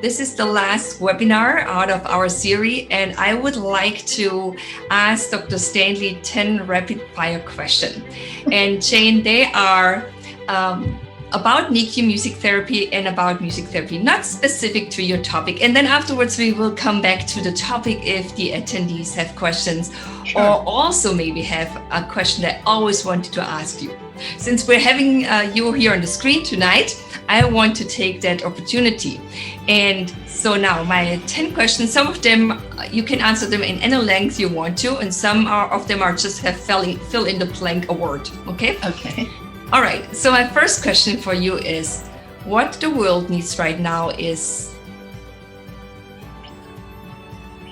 This is the last webinar out of our series, and I would like to ask Dr. Standley 10 rapid fire questions. And Jayne, they are about NICU music therapy and about music therapy, not specific to your topic. And then afterwards, we will come back to the topic if the attendees have questions, or also maybe have a question that I always wanted to ask you. Since we're having you here on the screen tonight, I want to take that opportunity. And so now my 10 questions, some of them, you can answer them in any length you want to, and some of them are just have fill in the blank a word, okay? Okay. All right, so my first question for you is, what the world needs right now is?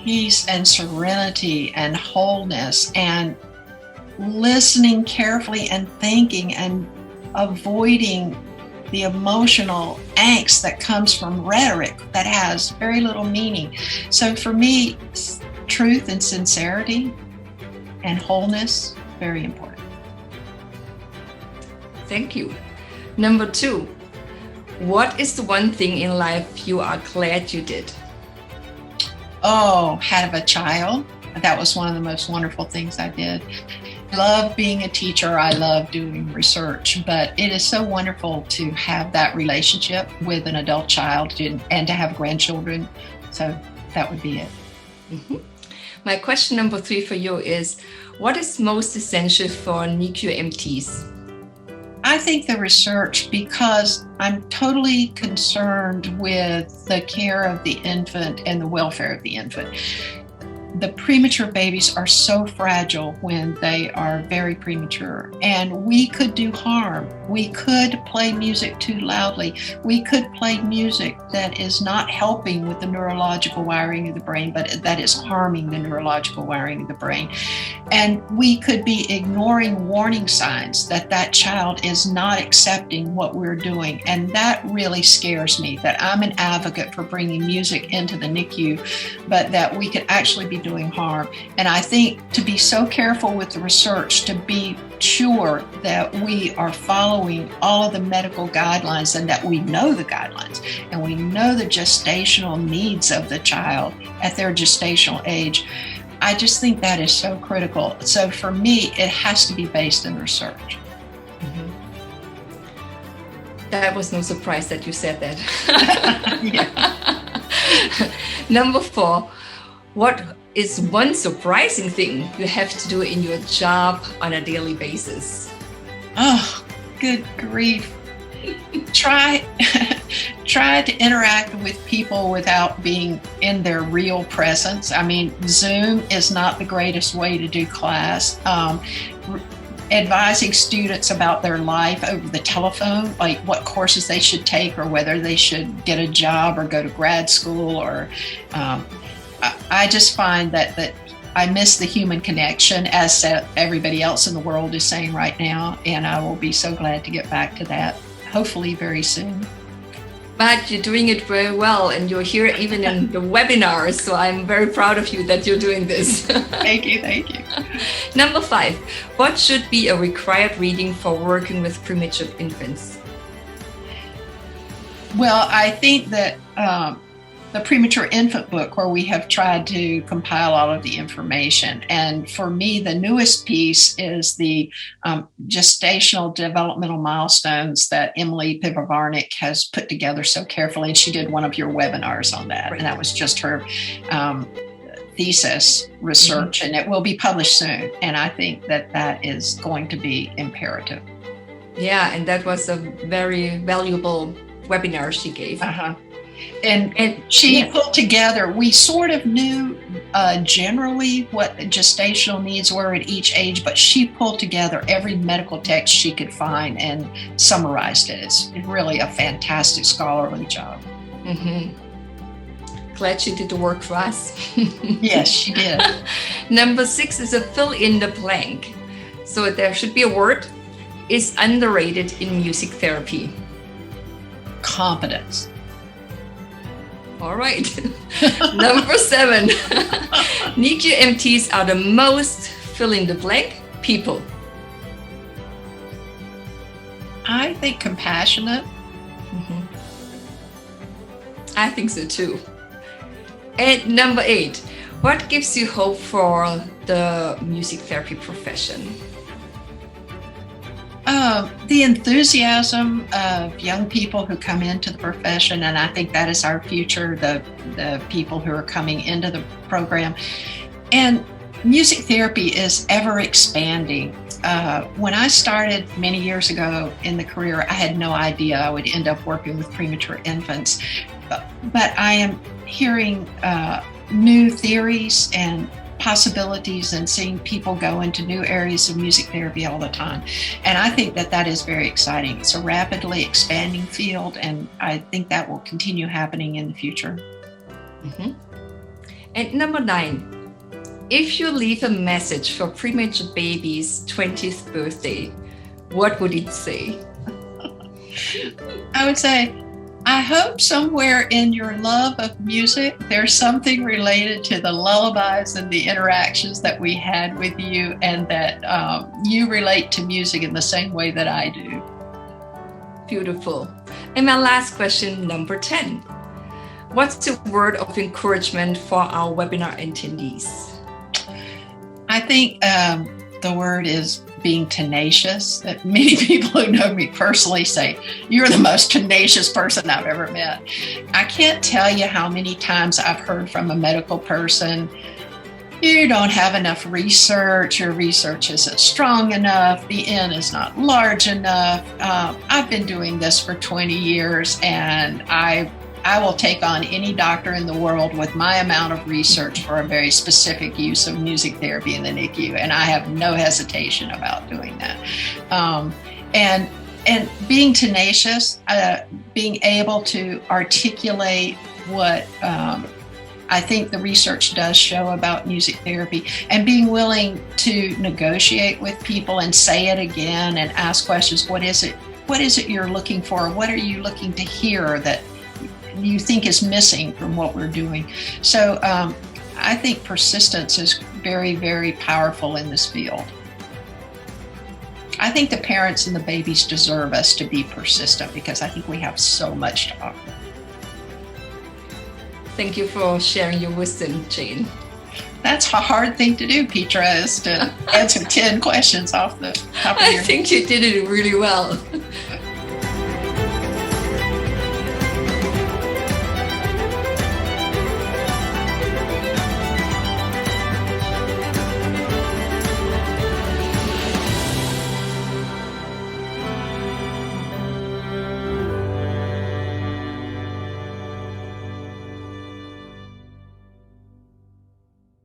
Peace and serenity and wholeness, and listening carefully and thinking and avoiding the emotional angst that comes from rhetoric that has very little meaning. So for me, truth and sincerity and wholeness, very important. Thank you. Number 2, what is the one thing in life you are glad you did? Oh, have a child. That was one of the most wonderful things I did. I love being a teacher. I love doing research, but it is so wonderful to have that relationship with an adult child and to have grandchildren. So that would be it. Mm-hmm. My question number 3 for you is, what is most essential for NICU MTs? I think the research, because I'm totally concerned with the care of the infant and the welfare of the infant. The premature babies are so fragile when they are very premature, and we could do harm. We could play music too loudly. We could play music that is not helping with the neurological wiring of the brain, but that is harming the neurological wiring of the brain. And we could be ignoring warning signs that that child is not accepting what we're doing. And that really scares me, that I'm an advocate for bringing music into the NICU, but that we could actually be doing harm. And I think to be so careful with the research, to be sure that we are following all of the medical guidelines and that we know the guidelines and we know the gestational needs of the child at their gestational age. I just think that is so critical. So for me, it has to be based in research. Mm-hmm. That was no surprise that you said that. Number 4, what is one surprising thing you have to do in your job on a daily basis? Oh, good grief. Try to interact with people without being in their real presence. I mean, Zoom is not the greatest way to do class. Advising students about their life over the telephone, like what courses they should take or whether they should get a job or go to grad school, or I just find that I miss the human connection, as everybody else in the world is saying right now, and I will be so glad to get back to that, hopefully very soon. But you're doing it very well, and you're here even in the webinars, so I'm very proud of you that you're doing this. Thank you. Number 5, what should be a required reading for working with premature infants? Well, I think that the Premature Infant book, where we have tried to compile all of the information. And for me, the newest piece is the Gestational Developmental Milestones that Emily Pivovarnik has put together so carefully. And she did one of your webinars on that. Right. And that was just her thesis research, and it will be published soon. And I think that is going to be imperative. Yeah, and that was a very valuable webinar she gave. And she put together, we sort of knew generally what gestational needs were at each age, but she pulled together every medical text she could find and summarized it. It's really a fantastic scholarly job. Mm-hmm. Glad she did the work for us. Yes, she did. Number 6 is a fill in the blank. So there should be a word. Is underrated in music therapy? Competence. All right. Number 7. NICU MTs are the most fill in the blank people. I think compassionate. Mm-hmm. I think so too. And number 8, what gives you hope for the music therapy profession? The enthusiasm of young people who come into the profession, and I think that is our future, the people who are coming into the program. And music therapy is ever expanding. When I started many years ago in the career, I had no idea I would end up working with premature infants. But I am hearing new theories and possibilities and seeing people go into new areas of music therapy all the time. And I think that that is very exciting. It's a rapidly expanding field, and I think that will continue happening in the future. Mm-hmm. And number 9, if you leave a message for premature baby's 20th birthday, what would it say? I would say, I hope somewhere in your love of music, there's something related to the lullabies and the interactions that we had with you, and that you relate to music in the same way that I do. Beautiful. And my last question, number 10. What's the word of encouragement for our webinar attendees? I think the word is being tenacious. That many people who know me personally say, you're the most tenacious person I've ever met. I can't tell you how many times I've heard from a medical person, you don't have enough research, your research isn't strong enough, the N is not large enough. I've been doing this for 20 years, and I will take on any doctor in the world with my amount of research for a very specific use of music therapy in the NICU, and I have no hesitation about doing that. And being tenacious, being able to articulate what I think the research does show about music therapy, and being willing to negotiate with people and say it again and ask questions. What is it you're looking for? What are you looking to hear that you think is missing from what we're doing? So I think persistence is very, very powerful in this field. I think the parents and the babies deserve us to be persistent, because I think we have so much to offer. Thank you for sharing your wisdom, Jayne. That's a hard thing to do, Petra, is to answer 10 questions off the top of your head. I think you did it really well.